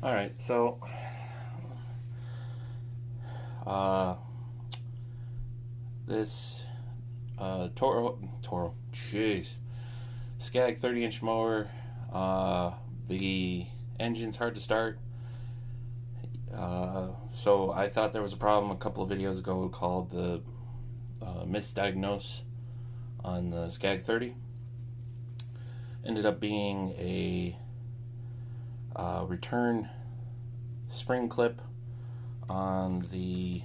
All right, so uh, this Toro, jeez, Skag 30-inch mower. The engine's hard to start. So I thought there was a problem a couple of videos ago called the misdiagnose on the Skag 30. Ended up being a return spring clip on the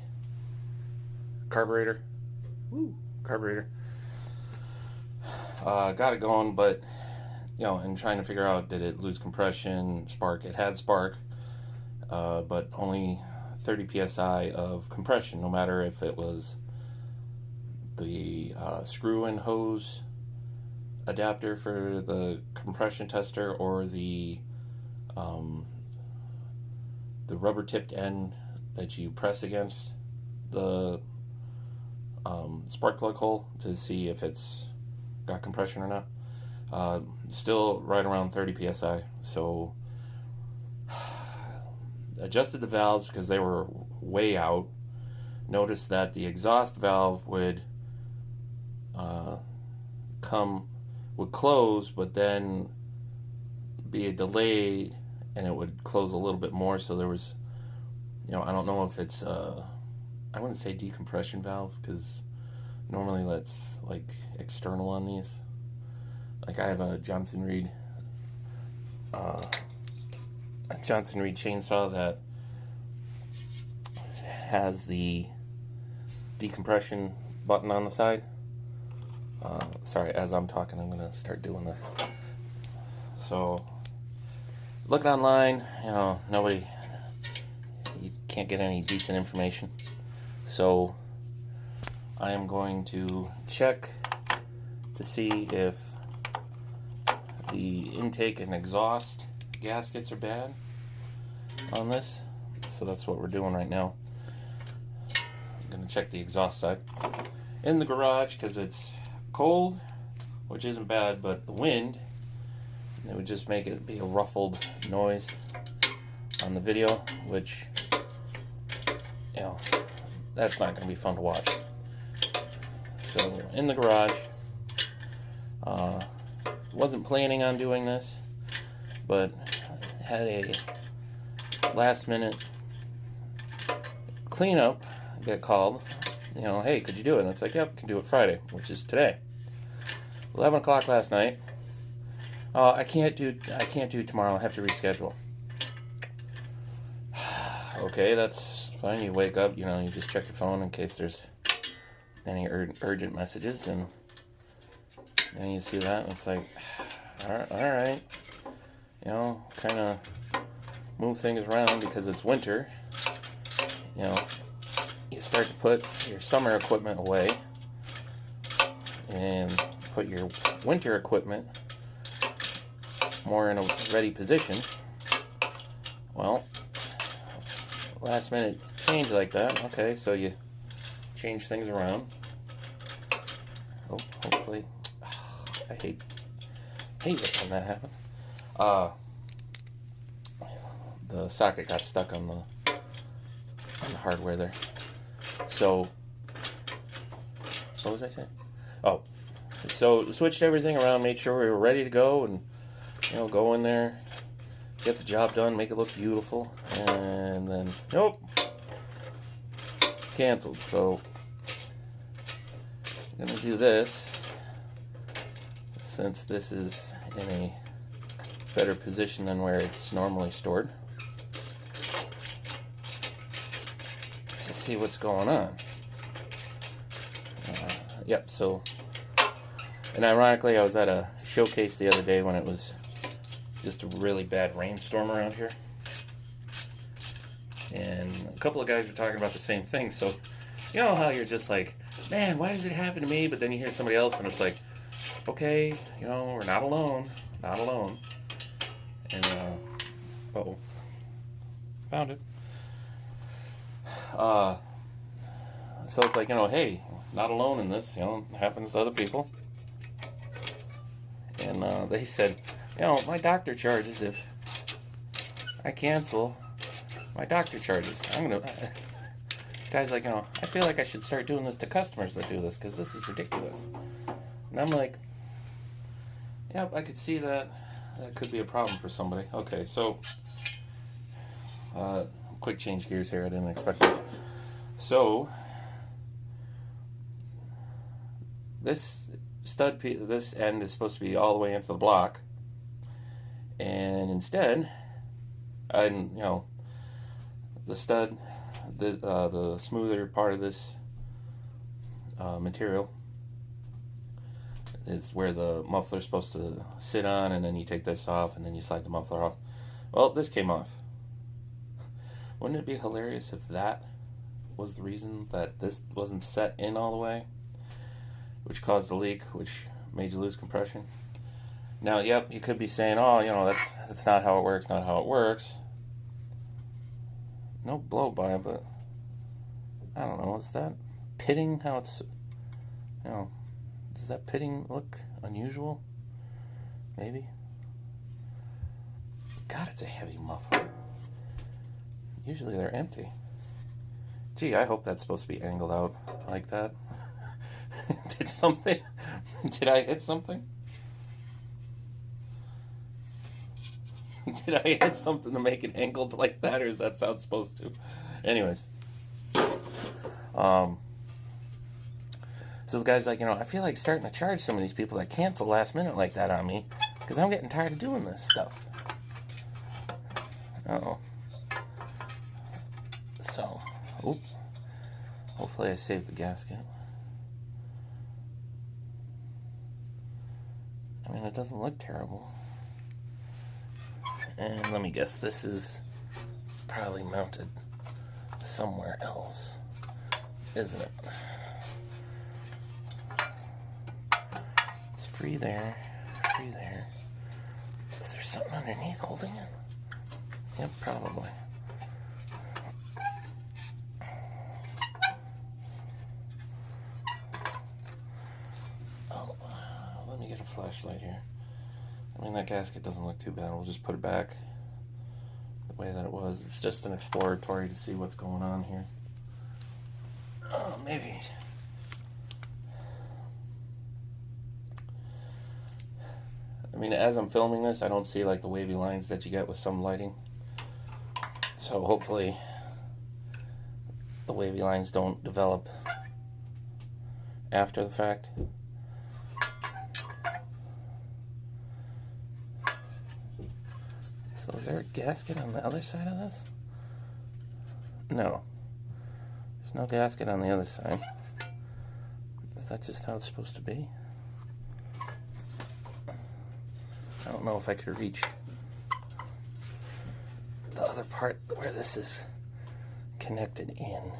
carburetor. Carburetor. Got it going, but and trying to figure out, did it lose compression, spark? It had spark, but only 30 psi of compression, no matter if it was the screw-in hose adapter for the compression tester or the rubber tipped end that you press against the spark plug hole to see if it's got compression or not. Still right around 30 psi. So adjusted the valves because they were way out. Noticed that the exhaust valve would close, but then be a delay, and it would close a little bit more. So there was, I don't know if it's I wouldn't say decompression valve, because normally that's like external on these. Like I have a Johnson Reed chainsaw that has the decompression button on the side. Sorry, as I'm talking, I'm gonna start doing this. So, looking online, you can't get any decent information. So, I am going to check to see if the intake and exhaust gaskets are bad on this. So that's what we're doing right now. I'm going to check the exhaust side in the garage because it's cold, which isn't bad, but the wind, it would just make it be a ruffled noise on the video, which that's not going to be fun to watch. So in the garage, wasn't planning on doing this, but had a last minute cleanup get called. Hey, could you do it? And it's like, yep, can do it Friday, which is today. 11 o'clock last night. I can't do tomorrow. I have to reschedule. Okay, that's fine. You wake up, you just check your phone in case there's any urgent messages, and you see that, and it's like, all right, kind of move things around because it's winter. You start to put your summer equipment away and put your winter equipment more in a ready position. Well, last minute change like that. Okay, so you change things around. Oh, hopefully. I hate it when that happens. The socket got stuck on the hardware there. So, what was I saying? Oh, so switched everything around, made sure we were ready to go, and go in there, get the job done, make it look beautiful, and then nope, canceled. So I'm gonna do this, since this is in a better position than where it's normally stored. Let's see what's going on. Yep, so, and ironically, I was at a showcase the other day when it was just a really bad rainstorm around here. And a couple of guys were talking about the same thing. So, you know how you're just like, man, why does it happen to me? But then you hear somebody else and it's like, okay, we're not alone. Not alone. And, uh-oh. Found it. So it's like, hey, not alone in this, it happens to other people. And they said, my doctor charges if I cancel my doctor charges. Guy's like, I feel like I should start doing this to customers that do this because this is ridiculous. And I'm like, yep, I could see that. That could be a problem for somebody. Okay, so quick change gears here. I didn't expect this. So this this end is supposed to be all the way into the block, and instead, the stud, the smoother part of this material is where the muffler is supposed to sit on, and then you take this off, and then you slide the muffler off. Well, this came off. Wouldn't it be hilarious if that was the reason that this wasn't set in all the way, which caused the leak, which made you lose compression? Now, yep, you could be saying, oh, that's not how it works, not how it works. No blow by, but I don't know, is that pitting how it's, does that pitting look unusual? Maybe. God, it's a heavy muffler. Usually they're empty. Gee, I hope that's supposed to be angled out like that. Did I hit something? Did I hit something to make it angled like that, or is that how it's supposed to? Anyways. So the guy's like, I feel like starting to charge some of these people that cancel last minute like that on me, because I'm getting tired of doing this stuff. Uh-oh. So, oops. Hopefully I saved the gasket. I mean, it doesn't look terrible. And let me guess, this is probably mounted somewhere else, isn't it? It's free there, free there. Is there something underneath holding it? Yep, probably. Oh, let me get a flashlight here. I mean, that gasket doesn't look too bad. We'll just put it back the way that it was. It's just an exploratory to see what's going on here. Oh, maybe. I mean, as I'm filming this, I don't see like the wavy lines that you get with some lighting. So hopefully the wavy lines don't develop after the fact. So is there a gasket on the other side of this? No. There's no gasket on the other side. Is that just how it's supposed to be? I don't know if I could reach the other part where this is connected in.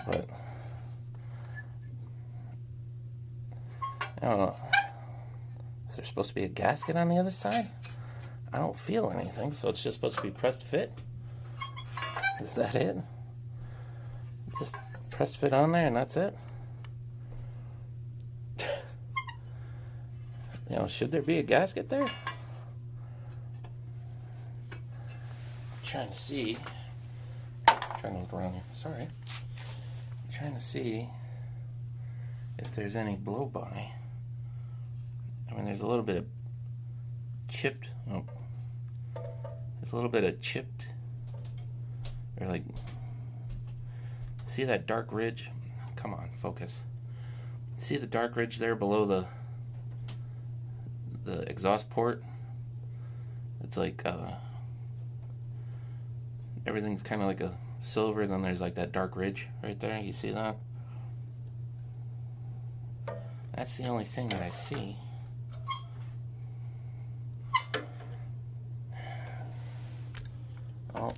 But I don't know. Is there supposed to be a gasket on the other side? I don't feel anything, so it's just supposed to be pressed fit. Is that it? Just press fit on there and that's it? Should there be a gasket there? I'm trying to see. I'm trying to look around here. Sorry. I'm trying to see if there's any blow by. I mean, there's a little bit of chipped. Oh, there's a little bit of chipped, or like, see that dark ridge? Come on, focus. See the dark ridge there below the exhaust port? It's like everything's kind of like a silver, then there's like that dark ridge right there. You see that? That's the only thing that I see. Oh.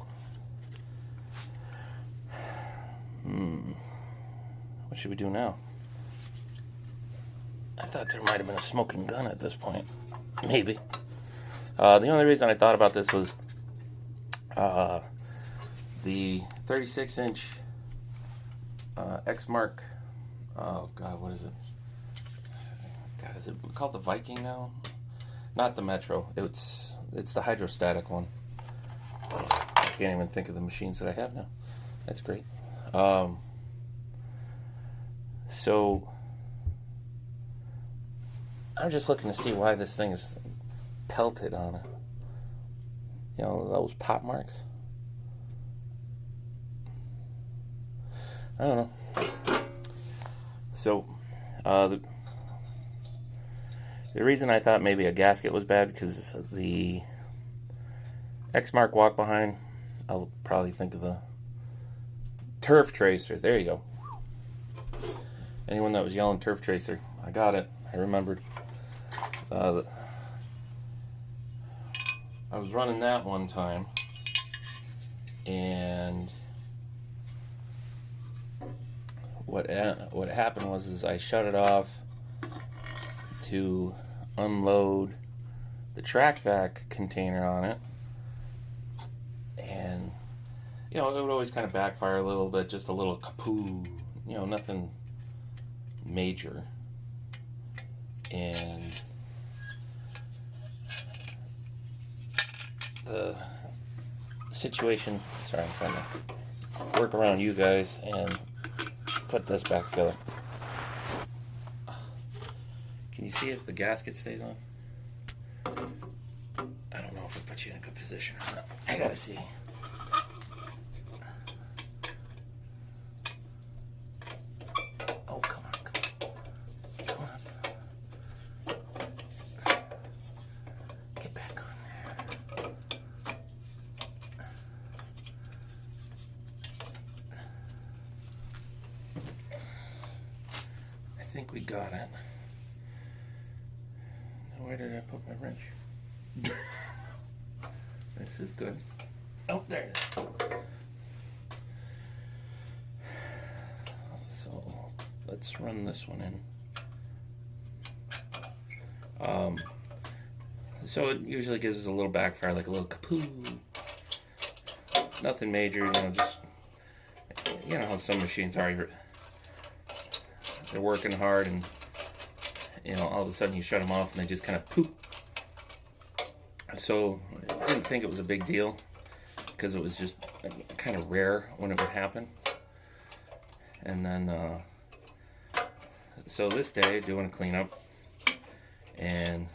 What should we do now? I thought there might have been a smoking gun at this point. Maybe. The only reason I thought about this was the 36-inch X-Mark. Oh God, what is it? God, is it called the Viking now? Not the Metro. It's the hydrostatic one. I can't even think of the machines that I have now. That's great. So I'm just looking to see why this thing is pelted on it. You know, those pop marks. I don't know. So the reason I thought maybe a gasket was bad because the X-Mark walk behind, I'll probably think of the turf tracer. There you go. Anyone that was yelling turf tracer, I got it. I remembered. I was running that one time, and what happened was I shut it off to unload the track vac container on it, and you know, it would always kind of backfire a little bit, just a little kapoo, you know, nothing major. And the situation, sorry, I'm trying to work around you guys and put this back together. Can you see if the gasket stays on? I don't know if it puts you in a good position or not. I gotta see. Oh, come on. Come on. Get back on there. I think we got it. Now, where did I put my wrench? This is good. Oh, there it is. So let's run this one in. So it usually gives us a little backfire, like a little kapoo. Nothing major, you know, just, you know how some machines are. They're working hard and, you know, all of a sudden you shut them off and they just kind of poop. So I didn't think it was a big deal because it was just kind of rare when it would happen. And then, so this day, doing a cleanup and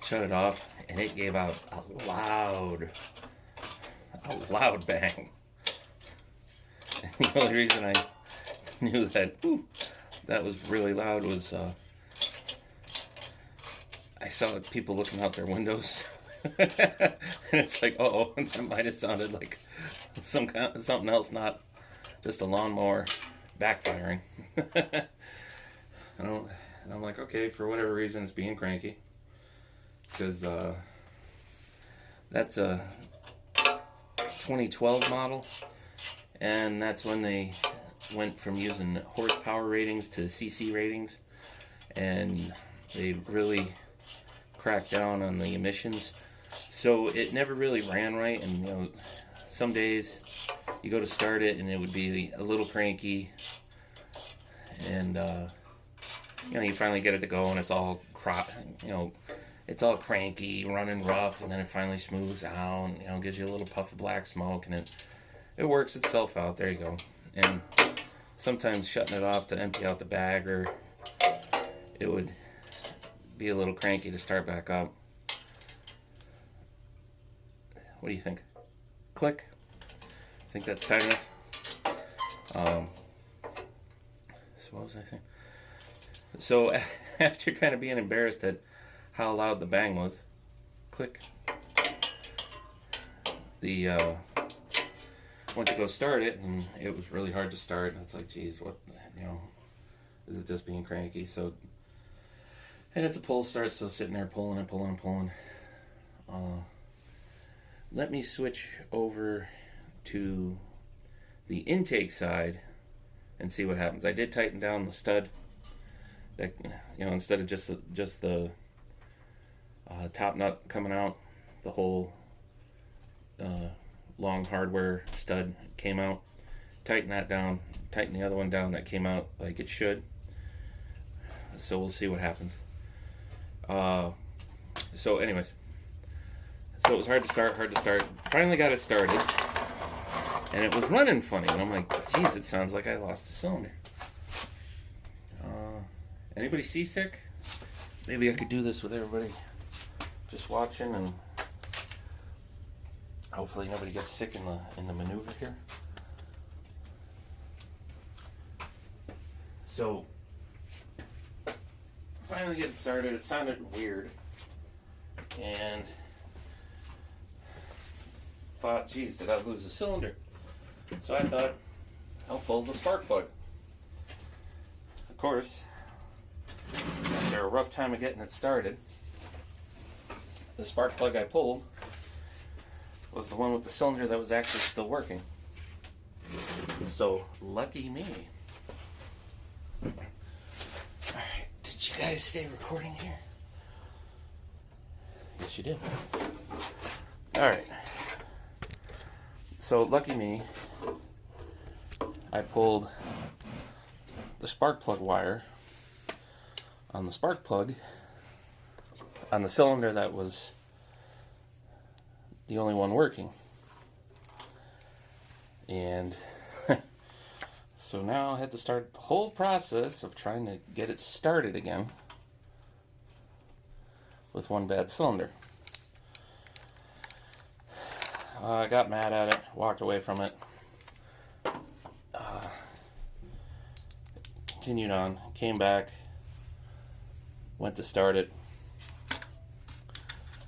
shut it off, and it gave out a loud bang. And the only reason I knew that, that was really loud was I saw people looking out their windows. And it's like, uh-oh, that might have sounded like something else, not just a lawnmower backfiring. And I'm like, okay, for whatever reason, it's being cranky. Because that's a 2012 model, and that's when they went from using horsepower ratings to CC ratings, and they really cracked down on the emissions. So it never really ran right, and you know, some days you go to start it and it would be a little cranky, and you know, you finally get it to go and it's all it's all cranky, running rough, and then it finally smooths out, and, you know, gives you a little puff of black smoke, and it works itself out. There you go. And sometimes shutting it off to empty out the bag, or it would be a little cranky to start back up. What do you think? Click. I think that's tight enough. So what was I saying? So after kind of being embarrassed at how loud the bang was, click. Went to go start it, and it was really hard to start. And it's like, geez, what, you know, is it just being cranky? So, and it's a pull start, so sitting there pulling and pulling and pulling. Let me switch over to the intake side and see what happens. I did tighten down the stud. That, you know, instead of just the top nut coming out, the whole long hardware stud came out. Tighten that down. Tighten the other one down. That came out like it should. So we'll see what happens. So anyways, so it was hard to start. Finally got it started, and it was running funny. And I'm like, geez, it sounds like I lost a cylinder. Anybody seasick? Maybe I could do this with everybody just watching, and hopefully nobody gets sick in the maneuver here. So finally get it started. It sounded weird, and thought, geez, did I lose a cylinder? So I thought, I'll pull the spark plug. Of course, after a rough time of getting it started, the spark plug I pulled was the one with the cylinder that was actually still working. So, lucky me. Alright, did you guys stay recording here? Yes, you did. Alright. So, lucky me, I pulled the spark plug wire on the spark plug on the cylinder that was the only one working. And so now I had to start the whole process of trying to get it started again with one bad cylinder. I got mad at it, walked away from it, continued on, came back, went to start it.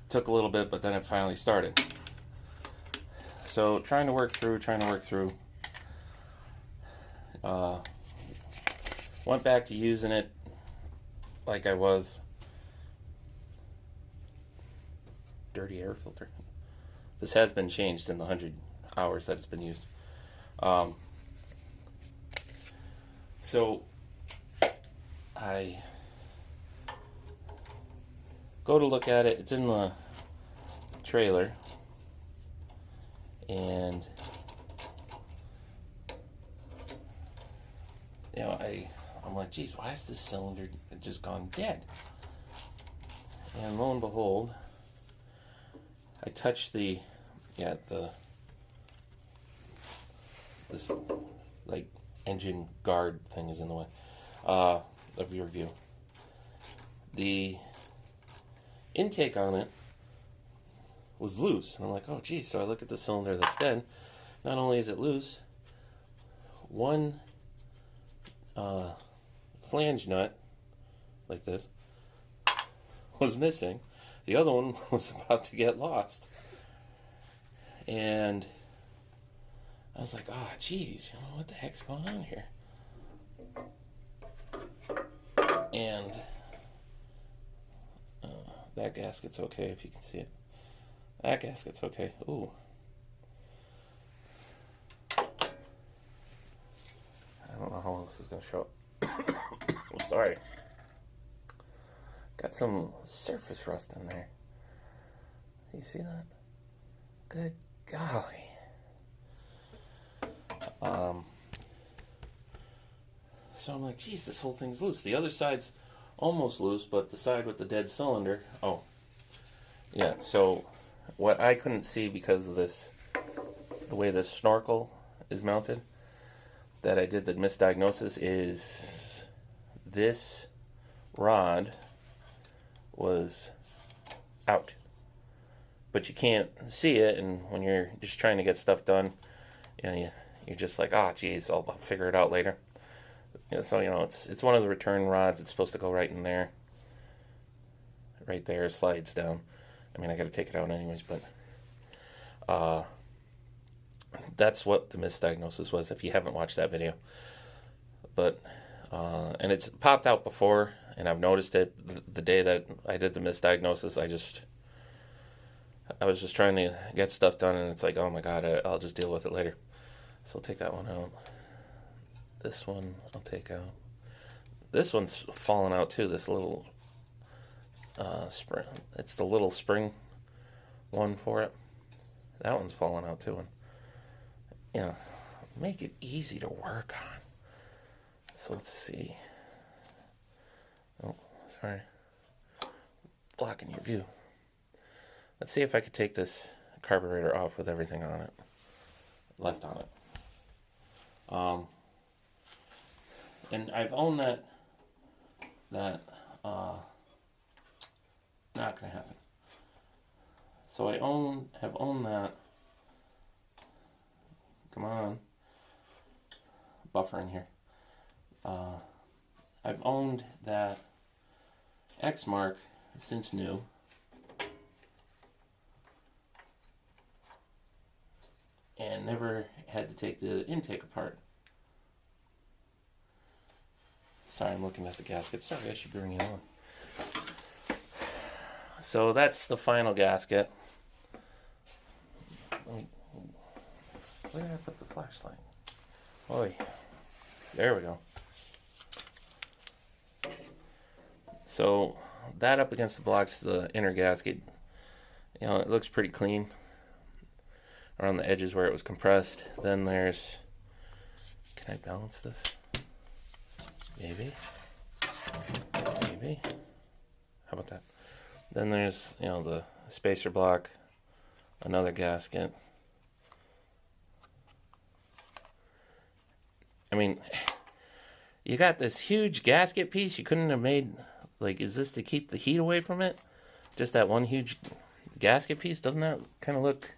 Took a little bit, but then it finally started. So trying to work through. Went back to using it like I was. Dirty air filter. This has been changed in the 100 hours that it's been used. So I go to look at it. It's in the trailer, and you know, I'm like, geez, why is this cylinder just gone dead? And lo and behold, I touched this like engine guard thing is in the way of your view. The intake on it was loose, and I'm like, oh geez. So I look at the cylinder that's dead. Not only is it loose, one flange nut like this was missing. The other one was about to get lost, and I was like, oh geez, what the heck's going on here? And that gasket's okay if you can see it. That gasket's okay. Ooh. I don't know how well this is going to show up. I'm sorry. Got some surface rust in there. You see that? Good golly. So I'm like, geez, this whole thing's loose. The other side's almost loose, but the side with the dead cylinder, oh. Yeah, so what I couldn't see because of this, the way this snorkel is mounted, that I did the misdiagnosis, is this rod was out. But you can't see it, and when you're just trying to get stuff done, you know, you're just like, ah, geez, I'll figure it out later. You know, so, you know, it's one of the return rods. It's supposed to go right in there. Right there, slides down. I mean, I got to take it out anyways, but that's what the misdiagnosis was, if you haven't watched that video. But, and it's popped out before, and I've noticed it the day that I did the misdiagnosis. I was just trying to get stuff done, and it's like, oh my god, I'll just deal with it later. So I'll take that one out. This one I'll take out. This one's falling out too, this little spring. It's the little spring one for it. That one's falling out too. And, you know, make it easy to work on. So let's see. Oh, sorry. Blocking your view. Let's see if I could take this carburetor off with everything on it, left on it. And I've owned that, not gonna happen. So I have owned that, come on, buffer in here. I've owned that X mark since new. And never had to take the intake apart. Sorry, I'm looking at the gasket. Sorry, I should bring you on. So that's the final gasket. Where did I put the flashlight? Oi. There we go. So that up against the blocks, the inner gasket, you know, it looks pretty clean around the edges where it was compressed. Then there's, can I balance this? Maybe. Maybe. How about that? Then there's, you know, the spacer block, another gasket. I mean, you got this huge gasket piece. You couldn't have made, like, is this to keep the heat away from it? Just that one huge gasket piece? Doesn't that kind of look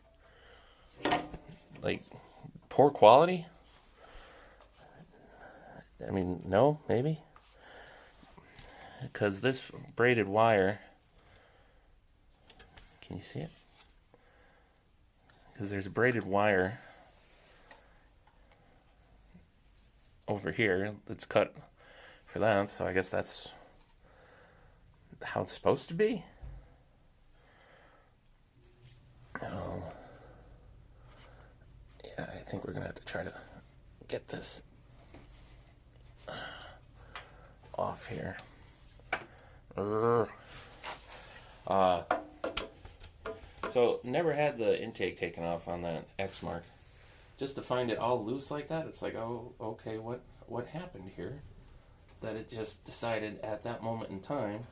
like poor quality? I mean, no, maybe? Because this braided wire, can you see it? Because there's a braided wire over here that's cut for that, so I guess that's how it's supposed to be. Yeah, I think we're gonna have to try to get this off here. So never had the intake taken off on that X mark. Just to find it all loose like that, it's like, oh, okay, what happened here? That it just decided at that moment in time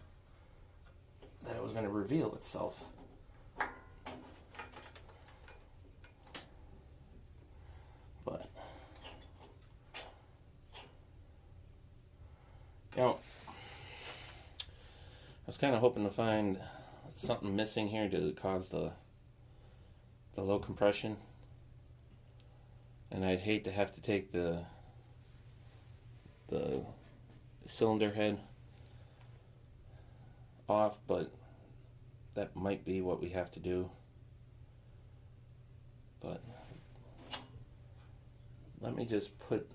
that it was going to reveal itself. But, you know, I was kind of hoping to find something missing here to cause the low compression. And I'd hate to have to take the cylinder head off, but that might be what we have to do. But let me just put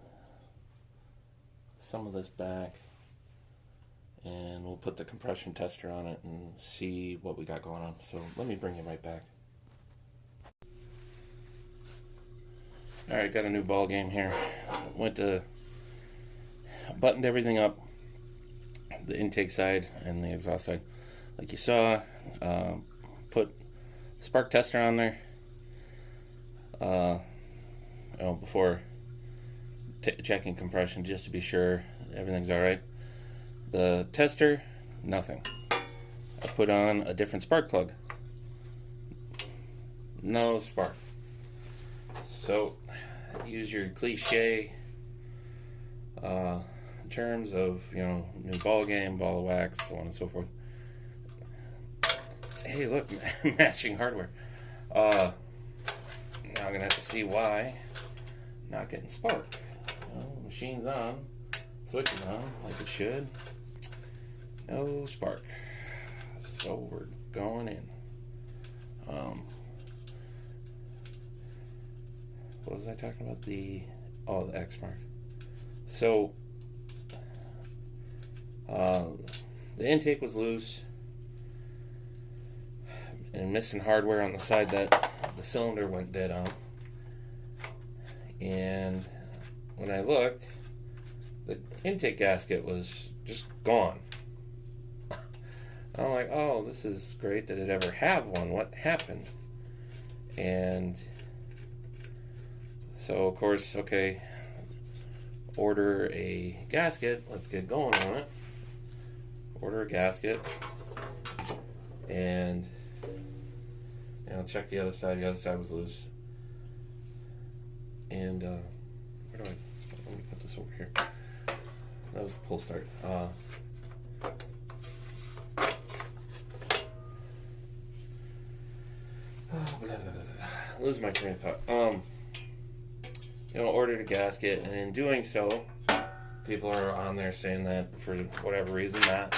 some of this back, and we'll put the compression tester on it and see what we got going on. So let me bring you right back. Alright, got a new ball game here. Buttoned everything up, the intake side and the exhaust side. Like you saw, put spark tester on there before checking compression, just to be sure everything's alright. The tester, nothing. I put on a different spark plug. No spark. So use your cliche terms of, you know, new ball game, ball of wax, so on and so forth. Hey, look, matching hardware. Now I'm gonna have to see why not getting spark. Machine's on, switch is on like it should. No spark. So we're going in. What was I talking about? The X mark. So the intake was loose and missing hardware on the side that the cylinder went dead on. And when I looked, the intake gasket was just gone. I'm like, oh, this is great. Did it ever have one? What happened? And so, of course, okay, order a gasket. Let's get going on it. Order a gasket. And check the other side. The other side was loose. And where do let me put this over here. That was the pull start. Lose my train of thought. Ordered a gasket, and in doing so, people are on there saying that for whatever reason that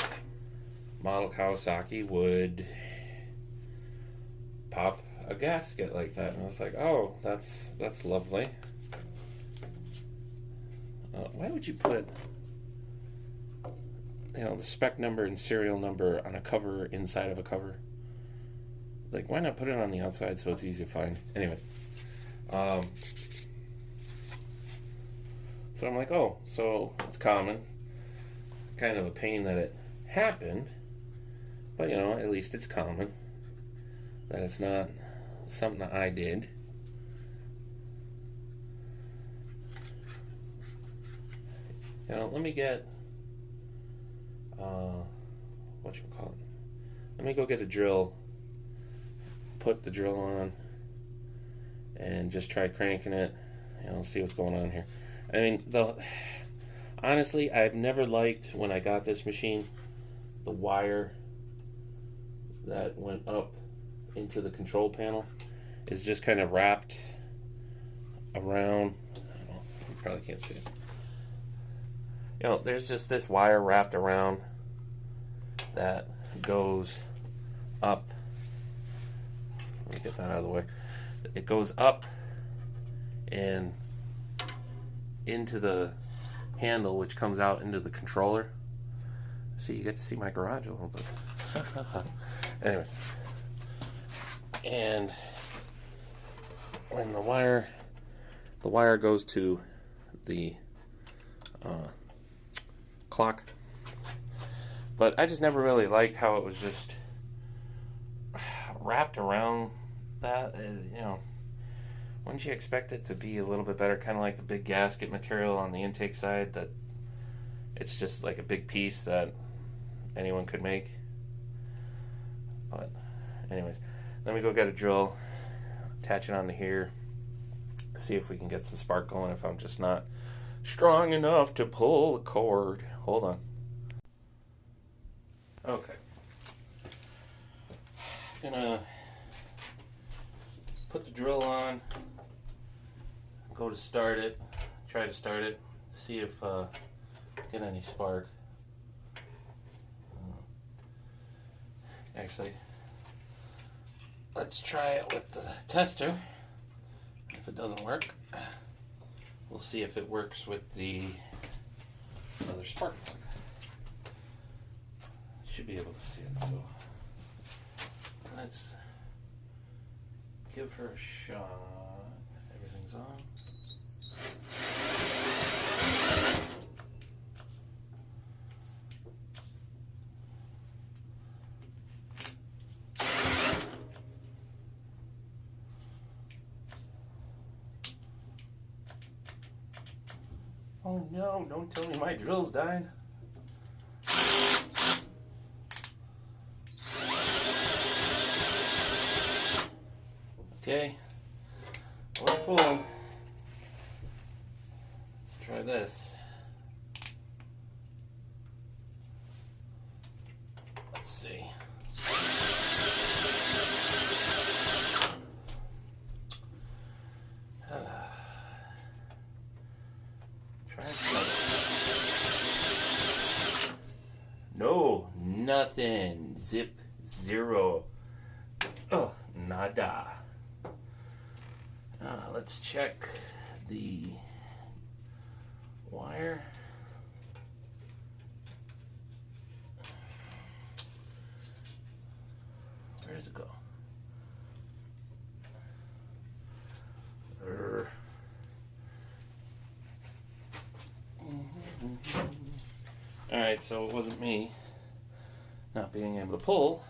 model Kawasaki would pop a gasket like that, and I was like, oh, that's lovely. Why would you put the spec number and serial number on a cover inside of a cover? Like, why not put it on the outside so it's easy to find? Anyways, so I'm like, oh, so it's common. Kind of a pain that it happened, but at least it's common. That it's not something that I did. Let me get let me go get a drill, put the drill on, and just try cranking it. See what's going on here. I mean, honestly, I've never liked, when I got this machine, the wire that went up into the control panel is just kind of wrapped around. I don't know, you probably can't see it. There's just this wire wrapped around that goes up. Let me get that out of the way. It goes up and into the handle, which comes out into the controller. See, you get to see my garage a little bit. Anyways, and when the wire goes to the clock, but I just never really liked how it was just wrapped around that. Wouldn't you expect it to be a little bit better, kind of like the big gasket material on the intake side, that it's just like a big piece that anyone could make? But anyways, let me go get a drill, attach it onto here, see if we can get some spark going if I'm just not strong enough to pull the cord. Hold on. Okay. Gonna put the drill on, go to start it, try to start it, see if get any spark. Actually, let's try it with the tester. If it doesn't work, we'll see if it works with the other spark plug. Should be able to see it, so let's give her a shot. Everything's on. Oh no, don't tell me my drill's dying. Okay, we're full. Let's try this. Let's see. No, nothing. Zip, zero. Oh, nada. Let's check the wire. Where does it go? Alright, so it wasn't me not being able to pull.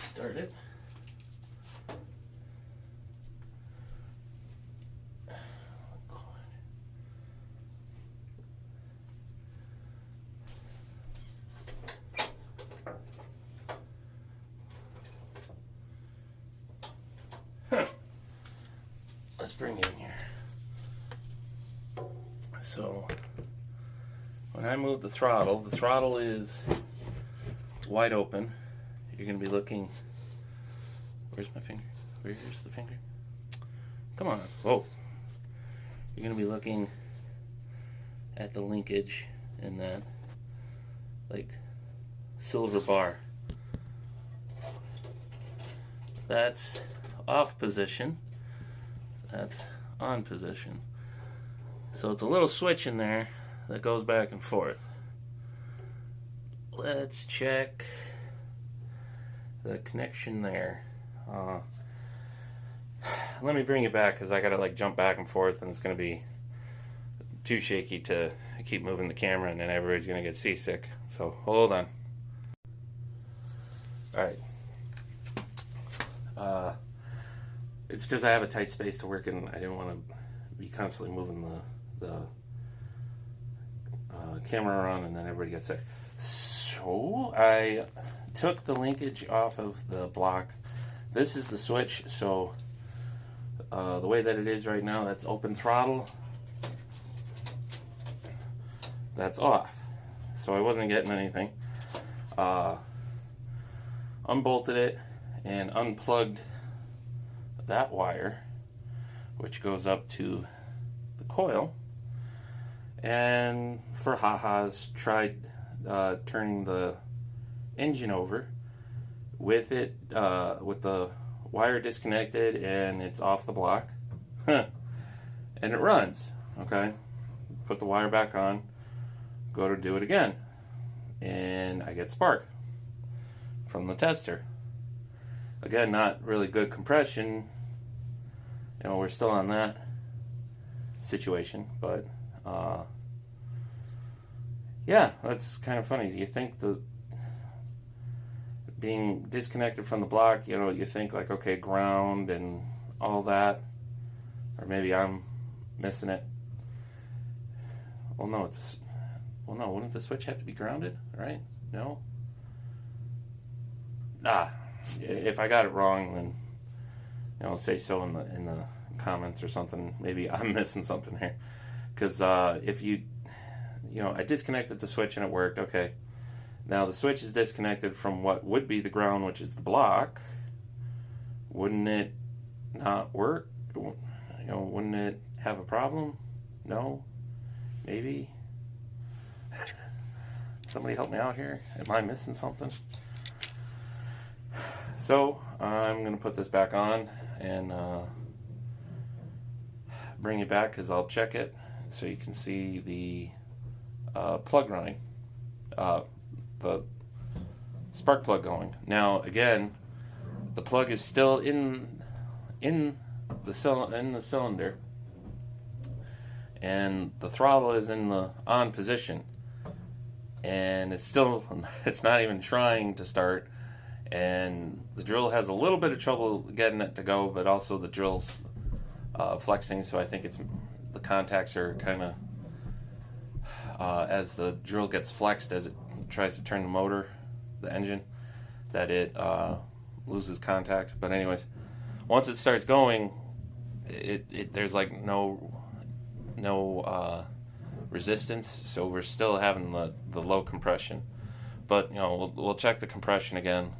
Start it. spring in here. So when I move the throttle is wide open. You're going to be looking. Where's my finger? Where's the finger? Come on. Whoa. You're going to be looking at the linkage in that, like, silver bar. That's off position. That's on position. So it's a little switch in there that goes back and forth. Let's check the connection there. Let me bring it back because I gotta like jump back and forth, and it's gonna be too shaky to keep moving the camera, and then everybody's gonna get seasick. So hold on. All right. It's because I have a tight space to work in. I didn't want to be constantly moving the camera around, and then everybody gets sick. So I took the linkage off of the block. This is the switch. So the way that it is right now, that's open throttle. That's off. So I wasn't getting anything. Unbolted it and unplugged that wire, which goes up to the coil, and for ha-has tried turning the engine over with it with the wire disconnected, and it's off the block. And it runs. Okay, put the wire back on, go to do it again, and I get spark from the tester. Again, not really good compression. You know, we're still on that situation, but yeah, that's kind of funny. You think the being disconnected from the block, you know, you think like, okay, ground and all that, or maybe I'm missing it. Well, no, wouldn't the switch have to be grounded, right? No. If I got it wrong, then, you know, say so in the comments or something. Maybe I'm missing something here, because if you know, I disconnected the switch and it worked. Okay, now the switch is disconnected from what would be the ground, which is the block. Wouldn't it not work? You know, wouldn't it have a problem? No, maybe. Somebody help me out here. Am I missing something? So I'm going to put this back on and bring it back, because I'll check it so you can see the plug running, the spark plug going. Now again, the plug is still in the cylinder, and the throttle is in the on position, and it's not even trying to start. And the drill has a little bit of trouble getting it to go, but also the drill's flexing, so I think the contacts are kind of, as the drill gets flexed, as it tries to turn the motor, the engine, that it loses contact. But anyways, once it starts going, there's like no resistance, so we're still having the low compression. But you know, we'll check the compression again.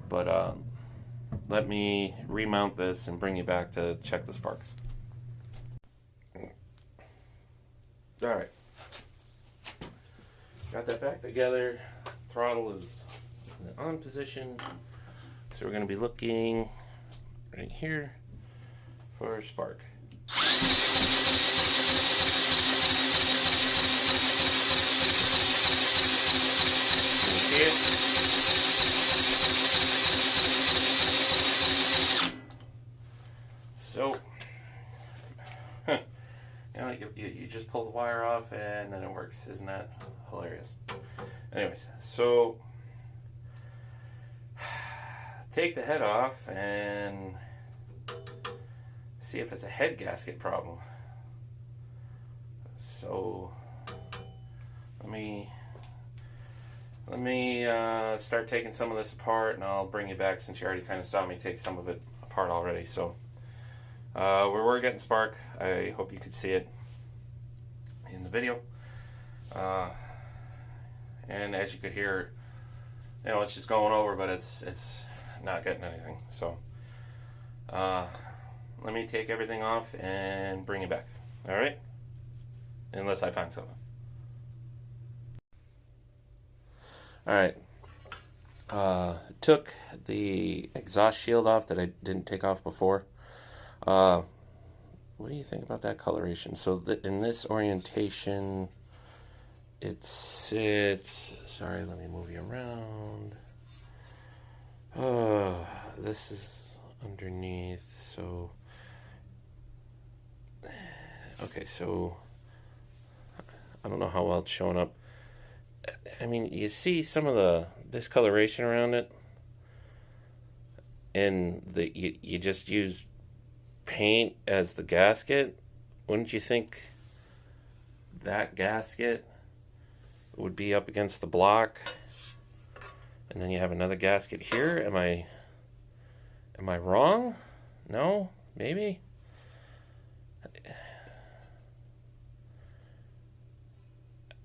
But let me remount this and bring you back to check the sparks. Alright. Got that back together. Throttle is on position. So we're going to be looking right here for a spark. Can you see it? So, you know, you just pull the wire off and then it works. Isn't that hilarious? Anyways, so take the head off and see if it's a head gasket problem. So let me start taking some of this apart, and I'll bring you back since you already kind of saw me take some of it apart already. So We were getting spark. I hope you could see it in the video. And as you could hear, it's just going over, but it's not getting anything. So let me take everything off and bring it back. All right? Unless I find something. All right. Took the exhaust shield off that I didn't take off before. What do you think about that coloration? So in this orientation, it sits. Sorry, let me move you around. This is underneath. So okay, so I don't know how well it's showing up. I mean, you see some of the discoloration around it, and you just use paint as the gasket. Wouldn't you think that gasket would be up against the block, and then you have another gasket here? Am I wrong? No? Maybe?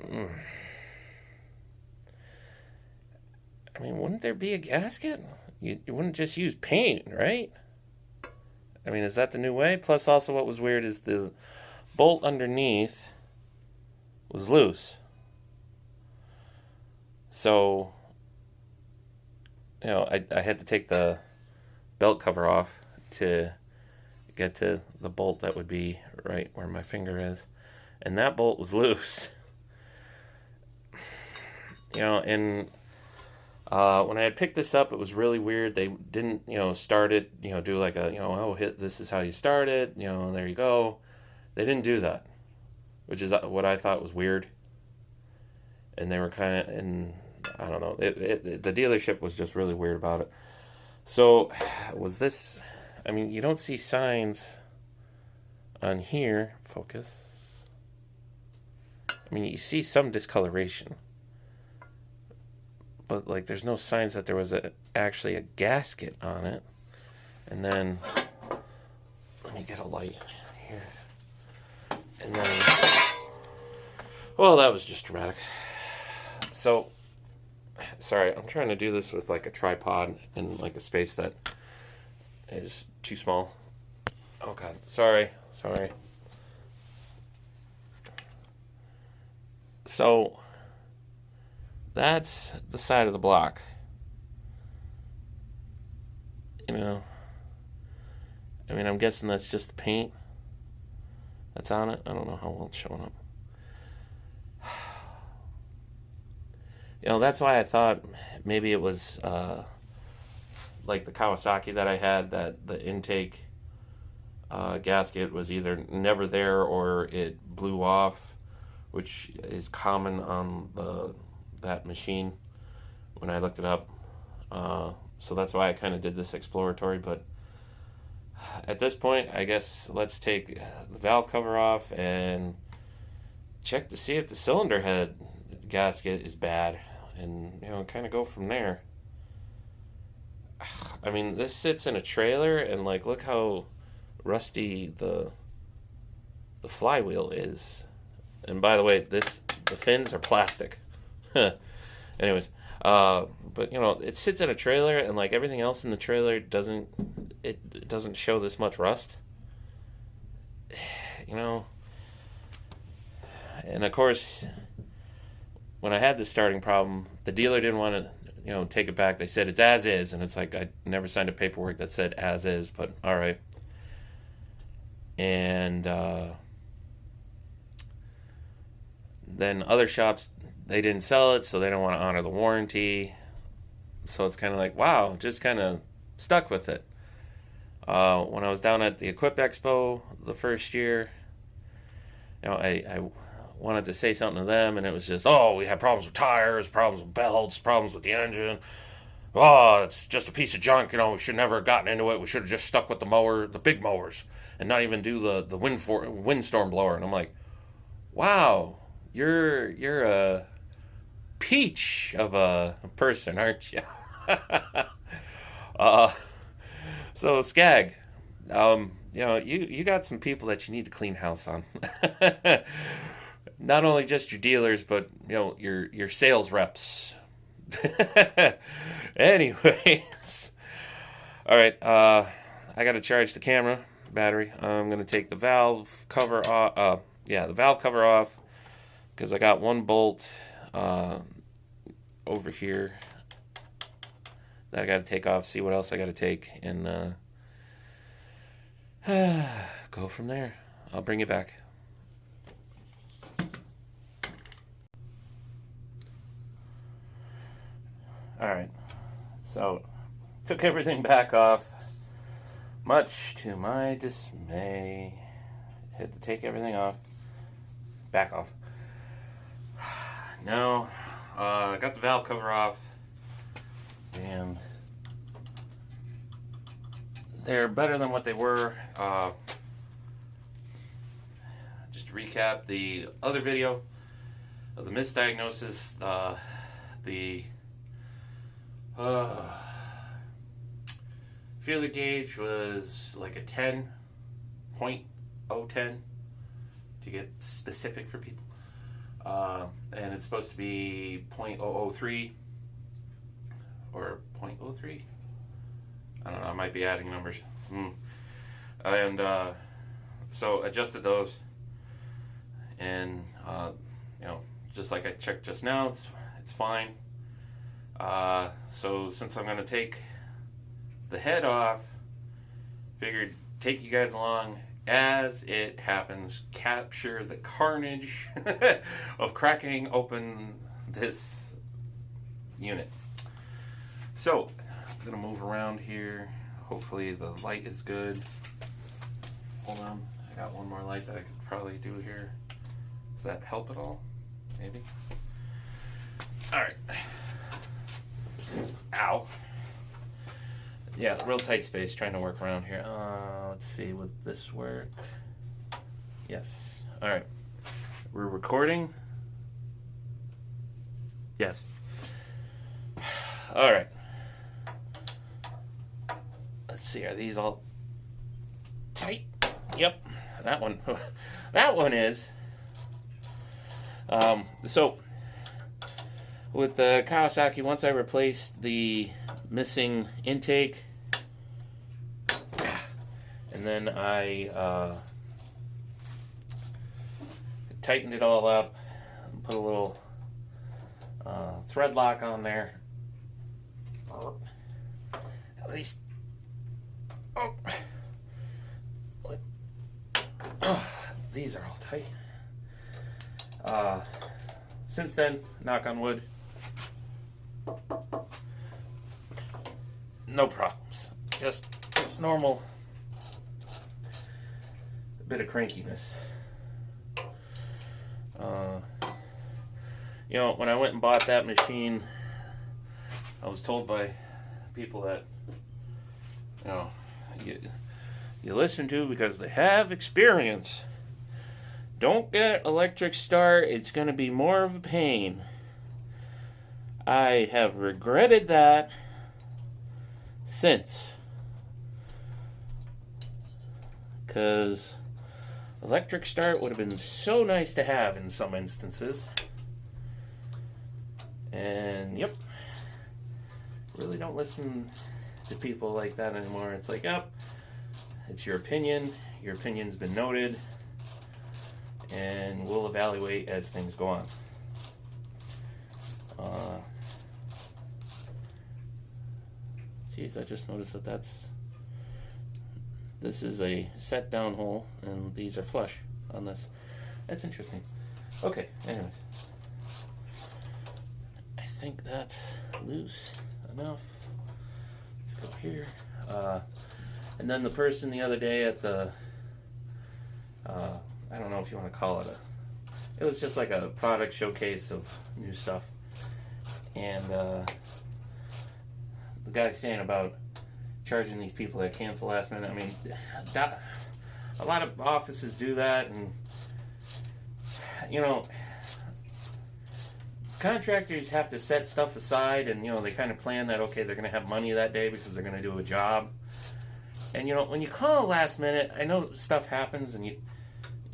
I mean, wouldn't there be a gasket? You wouldn't just use paint, right? I mean, is that the new way? Plus, also what was weird is the bolt underneath was loose. So, I had to take the belt cover off to get to the bolt that would be right where my finger is. And that bolt was loose. And when I had picked this up, it was really weird. They didn't, start it, do like a, this is how you start it, there you go. They didn't do that, which is what I thought was weird. And they were kind of, and I don't know, the dealership was just really weird about it. So, was this, I mean, you don't see signs on here. Focus. I mean, you see some discoloration. But, like, there's no signs that there was actually a gasket on it. And then, let me get a light here. And then, well, that was just dramatic. So, sorry, I'm trying to do this with, like, a tripod in, like, a space that is too small. Oh, God. Sorry. So, that's the side of the block. I mean, I'm guessing that's just the paint that's on it. I don't know how well it's showing up. That's why I thought maybe it was like the Kawasaki that I had, that the intake gasket was either never there or it blew off, which is common on that machine when I looked it up. So that's why I kind of did this exploratory. But at this point, I guess let's take the valve cover off and check to see if the cylinder head gasket is bad, and kind of go from there. I mean, this sits in a trailer, and like, look how rusty the flywheel is. And by the way, the fins are plastic. Anyways, but it sits in a trailer, and like everything else in the trailer doesn't show this much rust. And of course, when I had this starting problem, the dealer didn't want to take it back. They said it's as is, and it's like I never signed a paperwork that said as is, but all right. And then other shops, they didn't sell it, so they don't want to honor the warranty. So it's kind of like, wow, just kind of stuck with it. When I was down at the Equip Expo the first year, I wanted to say something to them, and it was just, we had problems with tires, problems with belts, problems with the engine. Oh, it's just a piece of junk. We should never have gotten into it. We should have just stuck with the big mowers, and not even do the windstorm blower. And I'm like, wow, you're a peach of a person, aren't you? So Skag, you got some people that you need to clean house on. Not only just your dealers, but your sales reps. Anyways, all right. I got to charge the camera battery. I'm gonna take the valve cover off. The valve cover off because I got one bolt over here that I got to take off. See what else I got to take and go from there. I'll bring you back. Alright, so took everything back off, much to my dismay. Had to take everything off, back off. Now, I got the valve cover off, and they're better than what they were. Just to recap the other video of the misdiagnosis, the feeler gauge was like a 10.010 to get specific for people, and it's supposed to be 0.003 or 0.03. I don't know, I might be adding numbers. And so adjusted those, and just like I checked just now, it's fine. So since I'm going to take the head off, figured take you guys along as it happens, capture the carnage of cracking open this unit. So I'm going to move around here. Hopefully the light is good. Hold on, I got one more light that I could probably do here. Does that help at all? Maybe. All right. Ow. Yeah, real tight space, trying to work around here. Let's see, would this work? Yes. All right. We're recording. Yes. All right. Let's see, are these all tight? Yep. That one. That one is. So with the Kawasaki, once I replaced the missing intake, and then I tightened it all up, put a little thread lock on there. At least, these are all tight. Since then, knock on wood, no problems. Just, it's normal. A bit of crankiness. When I went and bought that machine, I was told by people that, you listen to because they have experience. Don't get electric start, it's going to be more of a pain. I have regretted that since. Because electric start would have been so nice to have in some instances. And, yep. Really don't listen to people like that anymore. It's like, it's your opinion. Your opinion's been noted. And we'll evaluate as things go on. Geez, I just noticed that this is a set down hole, and these are flush on this. That's interesting. Okay, anyways. I think that's loose enough. Let's go here. And then the person the other day at the I don't know if you want to call it it was just like a product showcase of new stuff. And the guy saying about charging these people that cancel last minute. I mean, a lot of offices do that, and contractors have to set stuff aside, and they kind of plan that, okay, they're going to have money that day because they're going to do a job. And you know, when you call last minute, I know stuff happens, and you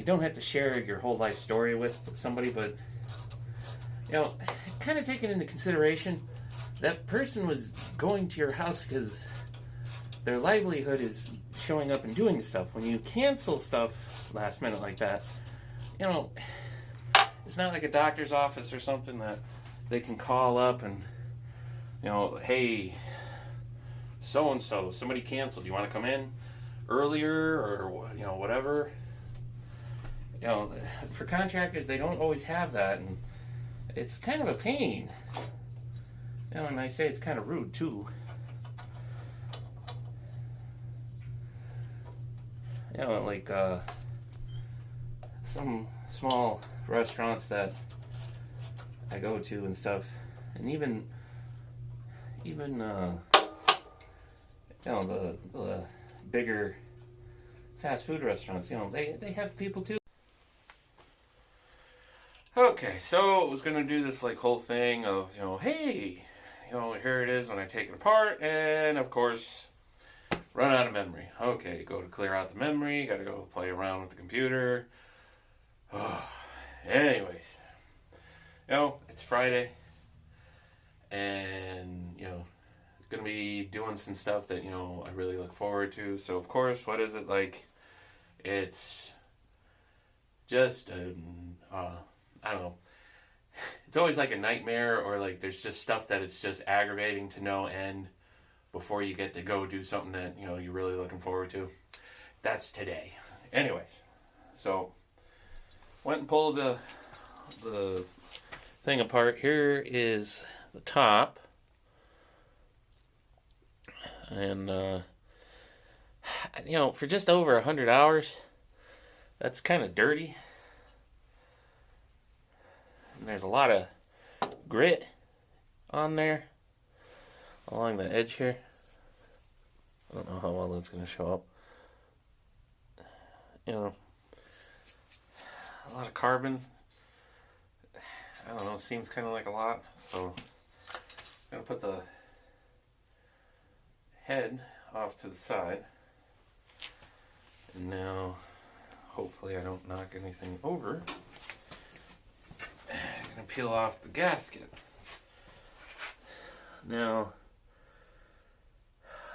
don't have to share your whole life story with somebody, but you know, kind of taking into consideration, that person was going to your house because their livelihood is showing up and doing stuff. When you cancel stuff last minute like that, you know, it's not like a doctor's office or something that they can call up and, you know, hey, so-and-so, somebody canceled. Do you want to come in earlier or, you know, whatever? You know, for contractors, they don't always have that, and it's kind of a pain. You know, and I say it's kind of rude, too. You know, like some small restaurants that I go to and stuff, and even you know, the bigger fast food restaurants, you know, they have people too. Okay, so I was gonna do this like whole thing of, you know, hey, you know, here it is when I take it apart, and of course run out of memory. Okay, go to clear out the memory, gotta go play around with the computer. Anyways, you know, it's Friday, and, you know, gonna be doing some stuff that, you know, I really look forward to. So, of course, what is it like? It's just, I don't know. It's always like a nightmare, or like there's just stuff that it's just aggravating to no end before you get to go do something that, you know, you're really looking forward to. That's today. Anyways, so went and pulled the thing apart. Here is the top, and you know, for just over 100 hours, that's kind of dirty, and there's a lot of grit on there along the edge here. I don't know how well that's going to show up. You know, a lot of carbon. I don't know, seems kind of like a lot. So I'm going to put the head off to the side. And now, hopefully I don't knock anything over. I'm going to peel off the gasket. Now,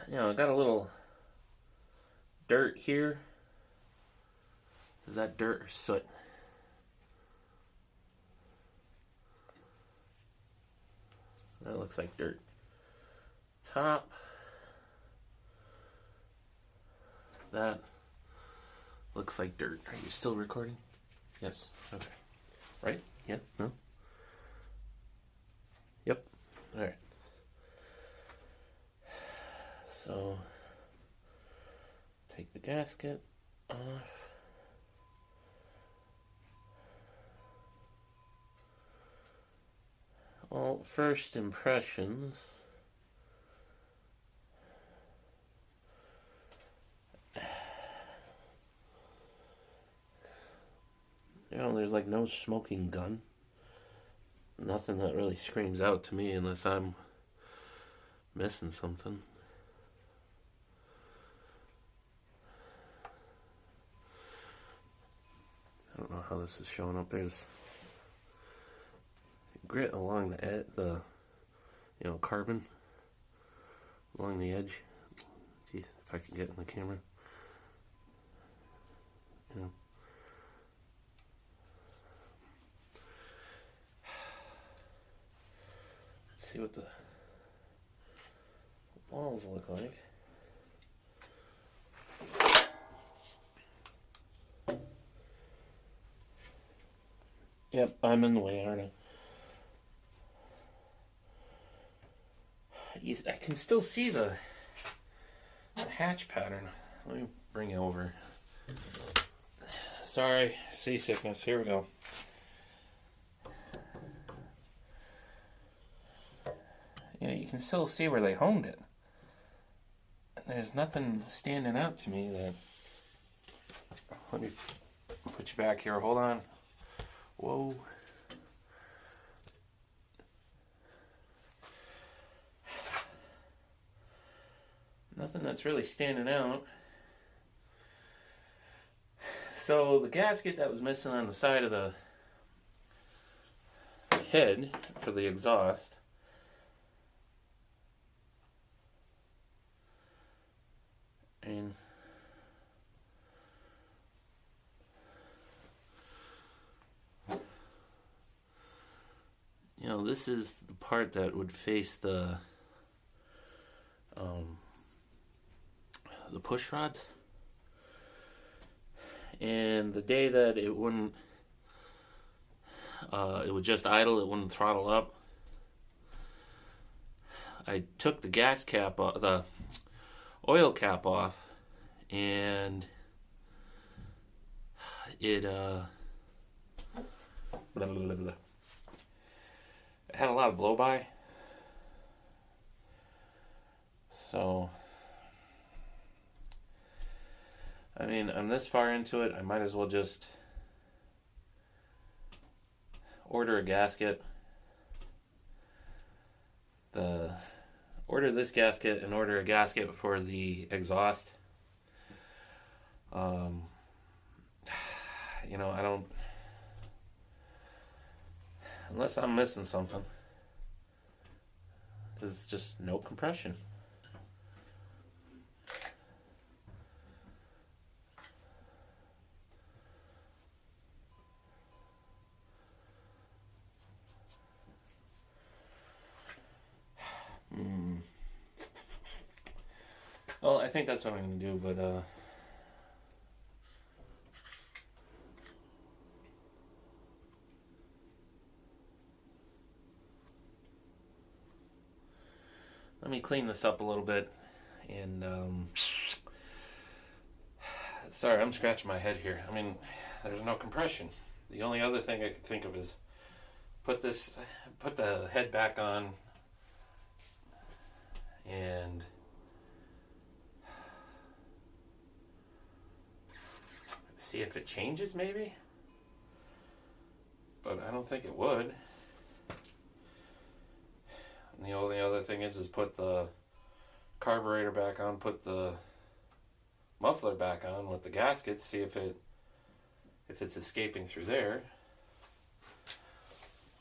you know, I got a little dirt here. Is that dirt or soot? That looks like dirt. Top. That looks like dirt. Are you still recording? Yes. Okay. Right? Yeah? No? Yep. Alright. So, take the gasket off. Well, first impressions. You know, there's like no smoking gun. Nothing that really screams out to me unless I'm missing something. I don't know how this is showing up. There's grit along the edge, you know, carbon along the edge. Jeez, if I can get in the camera. You know. Let's see what the walls look like. Yep, I'm in the way, aren't I? I can still see the hatch pattern. Let me bring it over. Sorry, seasickness. Here we go. You know, you can still see where they honed it. There's nothing standing out to me that... Let me put you back here. Hold on. Whoa. Nothing that's really standing out. So the gasket that was missing on the side of the head for the exhaust, and you know, this is the part that would face the push rods. And the day that it wouldn't, it would just idle, it wouldn't throttle up, I took the gas cap off, the oil cap off, and it blah, blah, blah, blah. It had a lot of blow by. So I mean, I'm this far into it, I might as well just order a gasket. Order this gasket and order a gasket for the exhaust. You know, I don't, unless I'm missing something, there's just no compression. Well, I think that's what I'm going to do, but let me clean this up a little bit. And sorry, I'm scratching my head here. I mean, there's no compression. The only other thing I could think of is put the head back on and see if it changes, maybe. But I don't think it would. And the only other thing is put the carburetor back on, put the muffler back on with the gasket, see if it's escaping through there.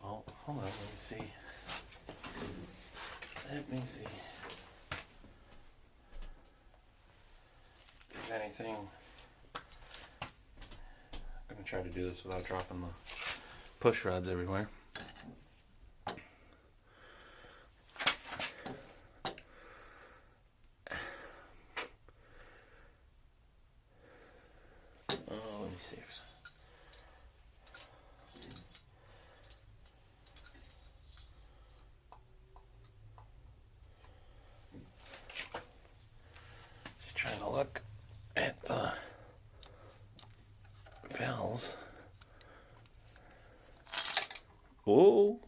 Oh, hold on, let me see. Let me see. If there's anything. I'm going to try to do this without dropping the push rods everywhere. Oh, let me see. Just trying to look at the valves. Oh,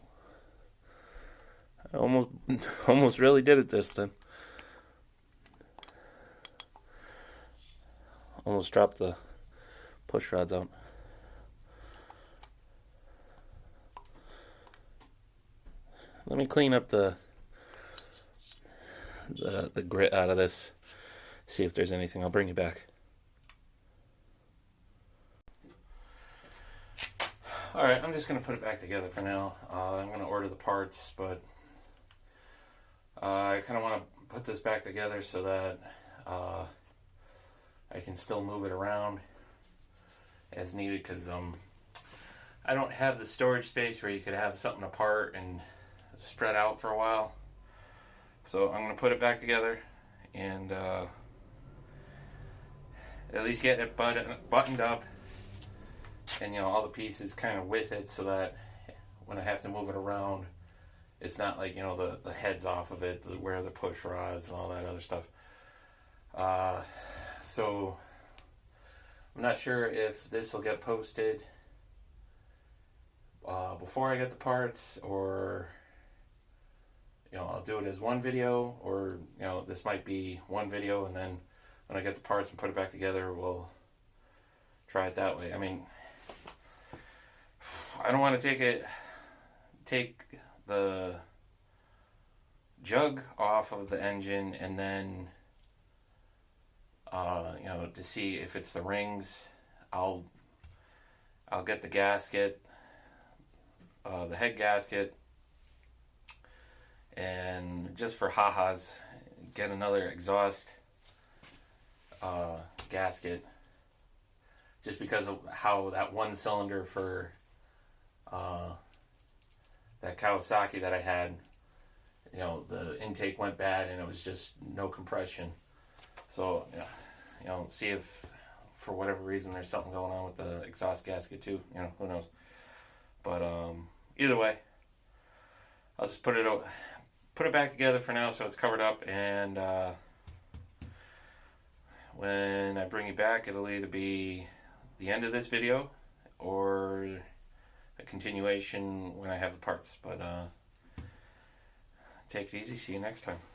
I almost really did it this time. Almost dropped the push rods out. Let me clean up the grit out of this. See if there's anything. I'll bring you back. Alright, I'm just going to put it back together for now. I'm going to order the parts, but I kind of want to put this back together so that I can still move it around as needed, because I don't have the storage space where you could have something apart and spread out for a while. So I'm going to put it back together and at least get it buttoned up, and you know, all the pieces kind of with it, so that when I have to move it around, it's not like, you know, the heads off of it, where the push rods and all that other stuff. So I'm not sure if this will get posted before I get the parts, or you know, I'll do it as one video, or you know, this might be one video and then when I get the parts and put it back together, we'll try it that way. I mean, I don't want to take the jug off of the engine and then you know, to see if it's the rings. I'll get the gasket, the head gasket, and just for ha-has, get another exhaust gasket, just because of how that one cylinder for that Kawasaki that I had, you know, the intake went bad and it was just no compression. So, you know, see if for whatever reason there's something going on with the exhaust gasket too. You know, who knows? But either way, I'll just put it back together for now so it's covered up, and when I bring you back, it'll either be the end of this video or a continuation when I have the parts. But take it easy. See you next time.